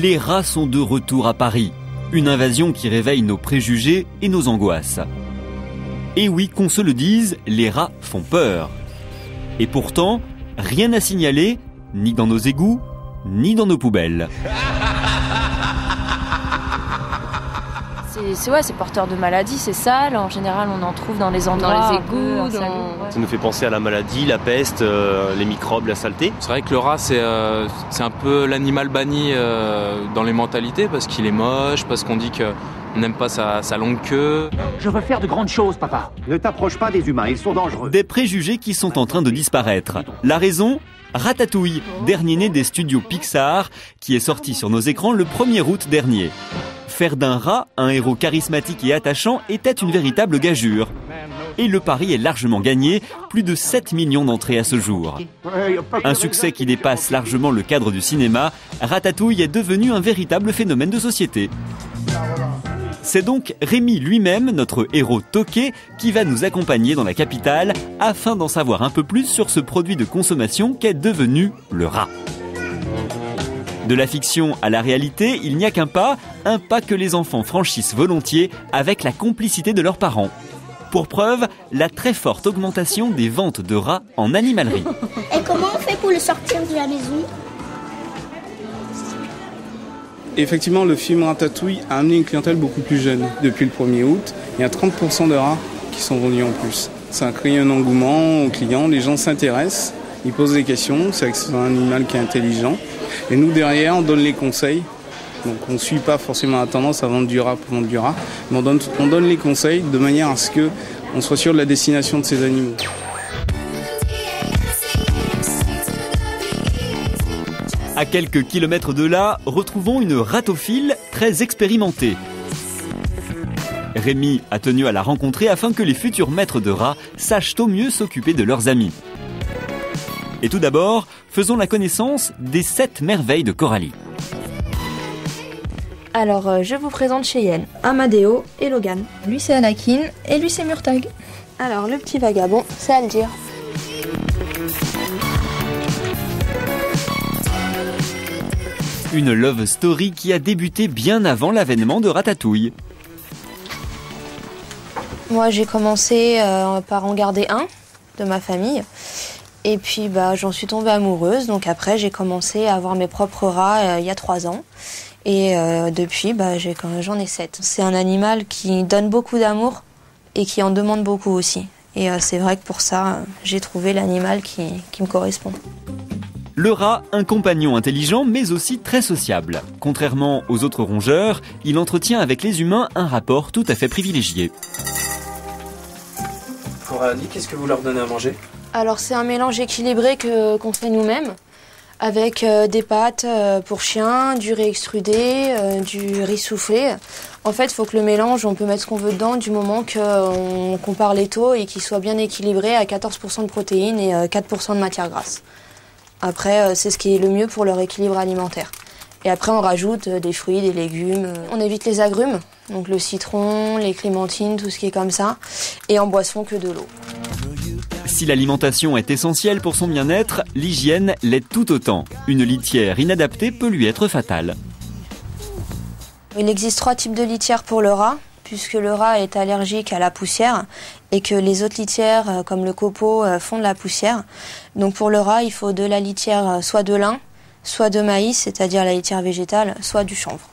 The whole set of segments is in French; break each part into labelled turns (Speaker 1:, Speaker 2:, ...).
Speaker 1: Les rats sont de retour à Paris. Une invasion qui réveille nos préjugés et nos angoisses. Et oui, qu'on se le dise, les rats font peur. Et pourtant, rien à signaler, ni dans nos égouts, ni dans nos poubelles.
Speaker 2: C'est porteur de maladies, c'est sale. En général, on en trouve dans les endroits,
Speaker 3: dans les égouts.
Speaker 4: Ça nous fait penser à la maladie, la peste, les microbes, la saleté.
Speaker 5: C'est vrai que le rat, c'est un peu l'animal banni dans les mentalités, parce qu'il est moche, parce qu'on dit qu'on n'aime pas sa longue queue.
Speaker 6: Je veux faire de grandes choses, papa. Ne t'approche pas des humains, ils sont dangereux.
Speaker 1: Des préjugés qui sont en train de disparaître. La raison ? Ratatouille, dernier né des studios Pixar, qui est sorti sur nos écrans le 1er août dernier. Faire d'un rat un héros charismatique et attachant était une véritable gageure. Et le pari est largement gagné, plus de 7 millions d'entrées à ce jour. Un succès qui dépasse largement le cadre du cinéma, Ratatouille est devenu un véritable phénomène de société. C'est donc Rémi lui-même, notre héros toqué, qui va nous accompagner dans la capitale afin d'en savoir un peu plus sur ce produit de consommation qu'est devenu le rat. De la fiction à la réalité, il n'y a qu'un pas que les enfants franchissent volontiers avec la complicité de leurs parents. Pour preuve, la très forte augmentation des ventes de rats en animalerie.
Speaker 7: Et comment on fait pour le sortir de la maison ?
Speaker 8: Effectivement, le film Ratatouille a amené une clientèle beaucoup plus jeune. Depuis le 1er août, il y a 30% de rats qui sont vendus en plus. Ça a créé un engouement aux clients, les gens s'intéressent, ils posent des questions, c'est un animal qui est intelligent. Et nous, derrière, on donne les conseils. Donc on ne suit pas forcément la tendance à vendre du rat pour vendre du rat, mais on donne les conseils de manière à ce qu'on soit sûr de la destination de ces animaux.
Speaker 1: À quelques kilomètres de là, retrouvons une ratophile très expérimentée. Rémi a tenu à la rencontrer afin que les futurs maîtres de rats sachent au mieux s'occuper de leurs amis. Et tout d'abord, faisons la connaissance des 7 merveilles de Coralie.
Speaker 3: Alors, je vous présente Cheyenne, Amadeo et Logan.
Speaker 2: Lui, c'est Anakin et lui, c'est Murtag.
Speaker 3: Alors, le petit vagabond, c'est Aldir.
Speaker 1: Une love story qui a débuté bien avant l'avènement de Ratatouille.
Speaker 3: Moi, j'ai commencé par en garder un de ma famille. Et puis, j'en suis tombée amoureuse. Donc après, j'ai commencé à avoir mes propres rats il y a 3 ans. Et depuis, j'en ai 7. C'est un animal qui donne beaucoup d'amour et qui en demande beaucoup aussi. Et c'est vrai que pour ça, j'ai trouvé l'animal qui me correspond.
Speaker 1: Le rat, un compagnon intelligent mais aussi très sociable. Contrairement aux autres rongeurs, il entretient avec les humains un rapport tout à fait privilégié.
Speaker 4: Coralie, qu'est-ce que vous leur donnez à manger ?
Speaker 3: Alors c'est un mélange équilibré qu'on fait nous-mêmes, avec des pâtes pour chiens, du riz extrudé, du riz soufflé. En fait, il faut que le mélange, on peut mettre ce qu'on veut dedans du moment qu'on compare les taux et qu'il soit bien équilibré à 14% de protéines et 4% de matière grasse. Après, c'est ce qui est le mieux pour leur équilibre alimentaire. Et après, on rajoute des fruits, des légumes. On évite les agrumes, donc le citron, les clémentines, tout ce qui est comme ça. Et en boisson, que de l'eau.
Speaker 1: Si l'alimentation est essentielle pour son bien-être, l'hygiène l'est tout autant. Une litière inadaptée peut lui être fatale.
Speaker 3: Il existe 3 types de litières pour le rat, puisque le rat est allergique à la poussière et que les autres litières, comme le copeau, font de la poussière. Donc pour le rat, il faut de la litière soit de lin, soit de maïs, c'est-à-dire la litière végétale, soit du chanvre.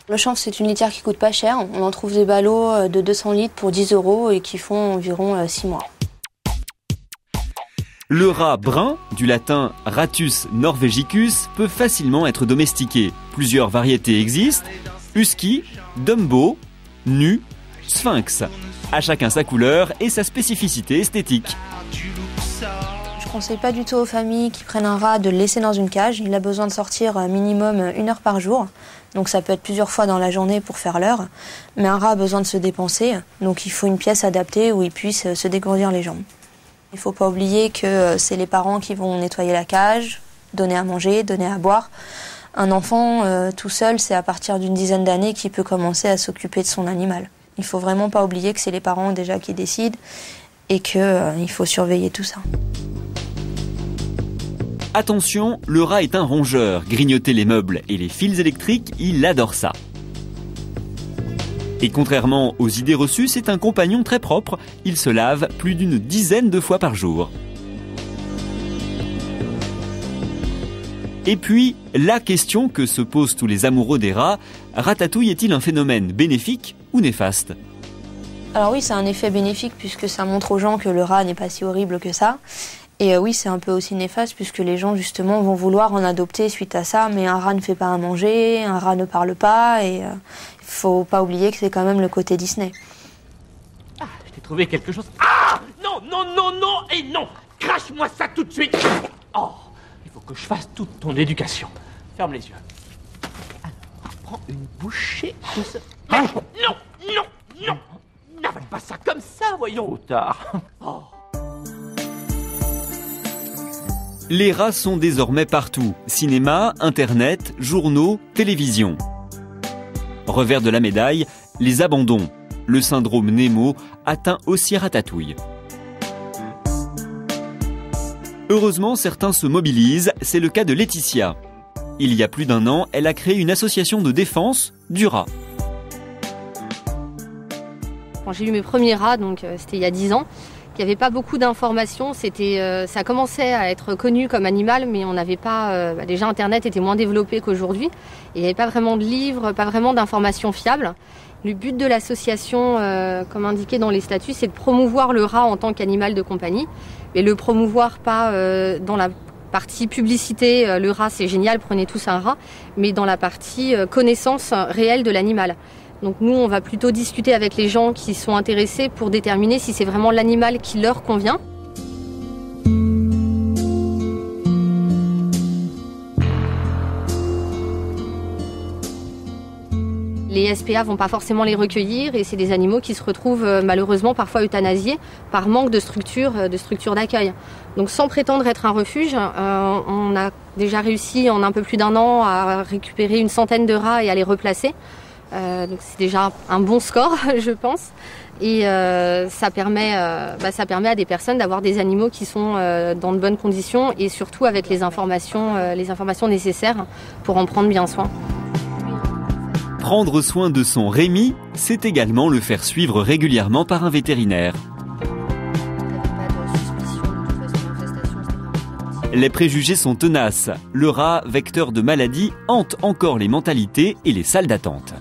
Speaker 3: Le chanvre, c'est une litière qui coûte pas cher. On en trouve des ballots de 200 litres pour 10 € et qui font environ 6 mois.
Speaker 1: Le rat brun, du latin Ratus norvegicus, peut facilement être domestiqué. Plusieurs variétés existent: husky, dumbo, nu, sphinx. À chacun sa couleur et sa spécificité esthétique.
Speaker 3: Je conseille pas du tout aux familles qui prennent un rat de le laisser dans une cage. Il a besoin de sortir minimum 1 heure par jour. Donc ça peut être plusieurs fois dans la journée pour faire l'heure. Mais un rat a besoin de se dépenser. Donc il faut une pièce adaptée où il puisse se dégourdir les jambes. Il ne faut pas oublier que c'est les parents qui vont nettoyer la cage, donner à manger, donner à boire. Un enfant tout seul, c'est à partir d'une dizaine d'années qu'il peut commencer à s'occuper de son animal. Il ne faut vraiment pas oublier que c'est les parents déjà qui décident et qu'il faut surveiller tout ça.
Speaker 1: Attention, le rat est un rongeur. Grignoter les meubles et les fils électriques, il adore ça. Et contrairement aux idées reçues, c'est un compagnon très propre. Il se lave plus d'une dizaine de fois par jour. Et puis, la question que se posent tous les amoureux des rats, Ratatouille est-il un phénomène bénéfique ou néfaste ?
Speaker 3: Alors oui, c'est un effet bénéfique puisque ça montre aux gens que le rat n'est pas si horrible que ça. Et oui, c'est un peu aussi néfaste puisque les gens justement vont vouloir en adopter suite à ça, mais un rat ne fait pas à manger, un rat ne parle pas, et il faut pas oublier que c'est quand même le côté Disney.
Speaker 9: Ah, je t'ai trouvé quelque chose. Ah, non, non, non, non et non. Crache-moi ça tout de suite. Oh, il faut que je fasse toute ton éducation. Ferme les yeux. Alors, prends une bouchée de ce... Ah, non, non, non. N'avale pas ça comme ça, voyons. Trop tard. Oh.
Speaker 1: Les rats sont désormais partout. Cinéma, internet, journaux, télévision. Revers de la médaille, les abandons. Le syndrome Nemo atteint aussi Ratatouille. Heureusement, certains se mobilisent. C'est le cas de Laetitia. Il y a plus d'1 an, elle a créé une association de défense du rat.
Speaker 10: Quand j'ai eu mes premiers rats, donc c'était il y a 10 ans, il n'y avait pas beaucoup d'informations. Ça commençait à être connu comme animal, mais on n'avait pas. Déjà, Internet était moins développé qu'aujourd'hui. Et il n'y avait pas vraiment de livres, pas vraiment d'informations fiables. Le but de l'association, comme indiqué dans les statuts, c'est de promouvoir le rat en tant qu'animal de compagnie. Mais le promouvoir pas dans la partie publicité, le rat c'est génial, prenez tous un rat, mais dans la partie connaissance réelle de l'animal. Donc nous, on va plutôt discuter avec les gens qui sont intéressés pour déterminer si c'est vraiment l'animal qui leur convient. Les SPA vont pas forcément les recueillir et c'est des animaux qui se retrouvent malheureusement parfois euthanasiés par manque de structure d'accueil. Donc sans prétendre être un refuge, on a déjà réussi en un peu plus d'1 an à récupérer une centaine de rats et à les replacer. Donc c'est déjà un bon score, je pense. Et ça permet à des personnes d'avoir des animaux qui sont dans de bonnes conditions et surtout avec les informations nécessaires pour en prendre bien soin.
Speaker 1: Prendre soin de son Rémi, c'est également le faire suivre régulièrement par un vétérinaire. Les préjugés sont tenaces. Le rat, vecteur de maladies, hante encore les mentalités et les salles d'attente.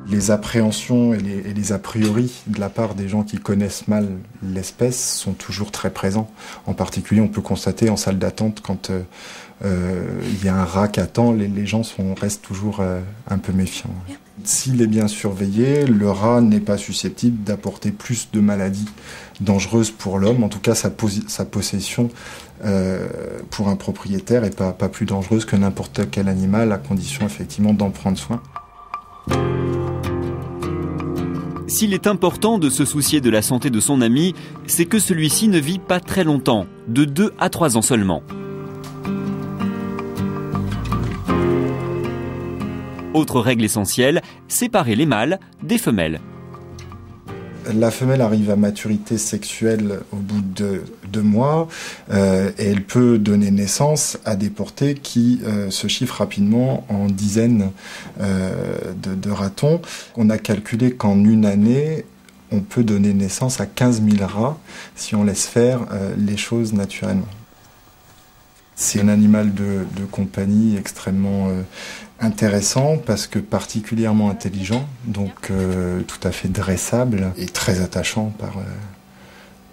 Speaker 11: Les appréhensions et les a priori de la part des gens qui connaissent mal l'espèce sont toujours très présents. En particulier, on peut constater en salle d'attente quand il y a un rat qui attend, les gens restent toujours un peu méfiants. S'il est bien surveillé, le rat n'est pas susceptible d'apporter plus de maladies dangereuses pour l'homme. En tout cas, sa possession pour un propriétaire est pas plus dangereuse que n'importe quel animal, à condition effectivement d'en prendre soin.
Speaker 1: S'il est important de se soucier de la santé de son ami, c'est que celui-ci ne vit pas très longtemps, de 2 à 3 ans seulement. Autre règle essentielle, séparer les mâles des femelles.
Speaker 11: La femelle arrive à maturité sexuelle au bout de 2 mois et elle peut donner naissance à des portées qui se chiffrent rapidement en dizaines de ratons. On a calculé qu'en 1 année, on peut donner naissance à 15 000 rats si on laisse faire les choses naturellement. C'est un animal de compagnie extrêmement intéressant parce que particulièrement intelligent, donc tout à fait dressable et très attachant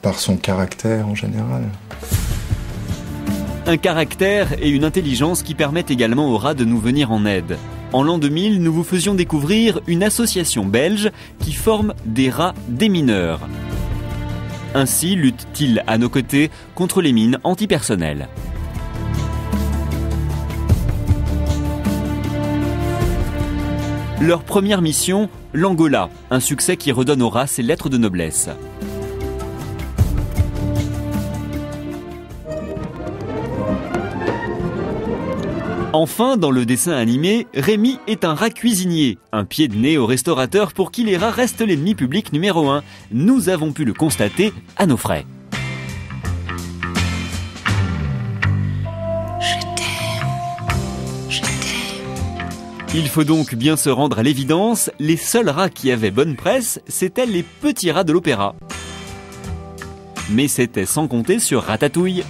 Speaker 11: par son caractère en général.
Speaker 1: Un caractère et une intelligence qui permettent également aux rats de nous venir en aide. En l'an 2000, nous vous faisions découvrir une association belge qui forme des rats démineurs. Ainsi luttent-ils à nos côtés contre les mines antipersonnelles. Leur première mission, l'Angola, un succès qui redonne aux rats ses lettres de noblesse. Enfin, dans le dessin animé, Rémi est un rat cuisinier, un pied de nez au restaurateur pour qui les rats restent l'ennemi public numéro 1. Nous avons pu le constater à nos frais. Il faut donc bien se rendre à l'évidence, les seuls rats qui avaient bonne presse, c'étaient les petits rats de l'opéra. Mais c'était sans compter sur Ratatouille.